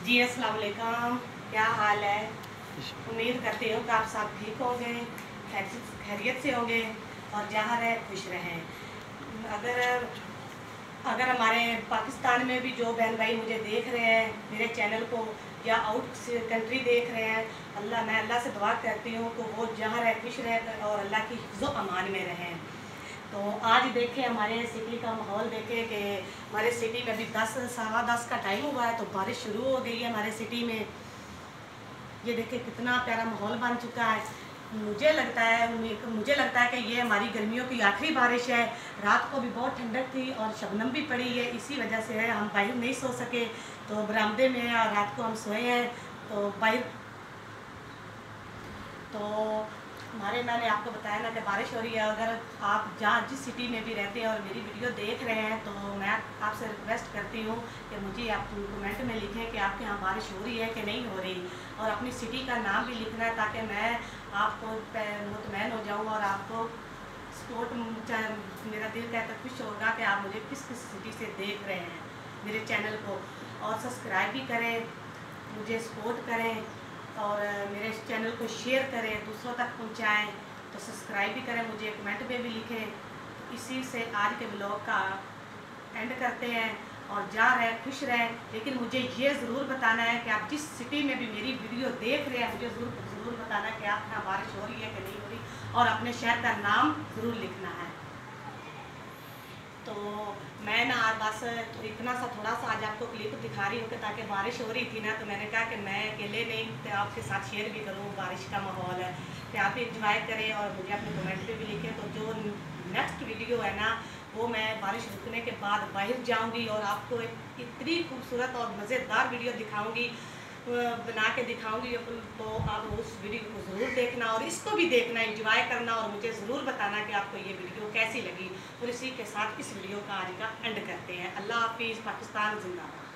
जी अस्सलाम वालेकुम, क्या हाल है। उम्मीद करती हूँ कि आप सब ठीक होंगे, खैरियत से होंगे और जहाँ रहे खुश रहें। अगर अगर हमारे पाकिस्तान में भी जो बहन भाई मुझे देख रहे हैं मेरे चैनल को, या आउट से कंट्री देख रहे हैं, मैं अल्लाह से दुआ करती हूँ कि वो जहाँ रहे खुश रहे और अल्लाह की हिफ्ज़ो अमान में रहें। तो आज देखें हमारे सिटी का माहौल देखें कि हमारे सिटी में अभी 10 सवा 10 का टाइम हुआ है तो बारिश शुरू हो गई है हमारे सिटी में। ये देखें कितना प्यारा माहौल बन चुका है। मुझे लगता है कि ये हमारी गर्मियों की आखिरी बारिश है। रात को भी बहुत ठंडक थी और शबनम भी पड़ी है, इसी वजह से है हम बाहर नहीं सो सके, तो बरामदे में और रात को हम सोए हैं। तो बाहर तो मैंने आपको बताया ना कि बारिश हो रही है। अगर आप जहाँ जिस सिटी में भी रहते हैं और मेरी वीडियो देख रहे हैं तो मैं आपसे रिक्वेस्ट करती हूँ कि मुझे आप कमेंट में लिखें कि आपके यहाँ बारिश हो रही है कि नहीं हो रही, और अपनी सिटी का नाम भी लिखना है ताकि मैं आपको मुतमैन हो जाऊँ और आपको सपोर्ट, मेरा दिल कहकर खुश होगा कि आप मुझे किस किस सिटी से देख रहे हैं मेरे चैनल को। और सब्सक्राइब भी करें, मुझे सपोर्ट करें और मेरे इस चैनल को शेयर करें, दूसरों तक पहुंचाएं। तो सब्सक्राइब भी करें, मुझे कमेंट में भी लिखें। इसी से आज के ब्लॉग का एंड करते हैं और जा रहे खुश रहें। लेकिन मुझे ये ज़रूर बताना है कि आप जिस सिटी में भी मेरी वीडियो देख रहे हैं मुझे ज़रूर बताना है कि आप यहाँ बारिश हो रही है कि नहीं हो रही, और अपने शहर का नाम ज़रूर लिखना है। तो मैं ना आज बस इतना सा थोड़ा सा आज आपको क्लिप दिखा रही हूँ कि ताकि बारिश हो रही थी ना, तो मैंने कहा कि मैं अकेले नहीं तो आपके साथ शेयर भी करूँ। बारिश का माहौल है कि आप इंजॉय करें और मुझे अपने कमेंट पे भी लिखें। तो जो नेक्स्ट वीडियो है ना वो मैं बारिश रुकने के बाद बाहर जाऊँगी और आपको एक इतनी खूबसूरत और मज़ेदार वीडियो दिखाऊँगी, बना के दिखाऊंगी। तो आप उस वीडियो को ज़रूर देखना और इसको भी देखना, एंजॉय करना और मुझे ज़रूर बताना कि आपको ये वीडियो कैसी लगी। और इसी के साथ इस वीडियो का आज का एंड करते हैं। अल्लाह हाफिज़। पाकिस्तान जिंदाबाद।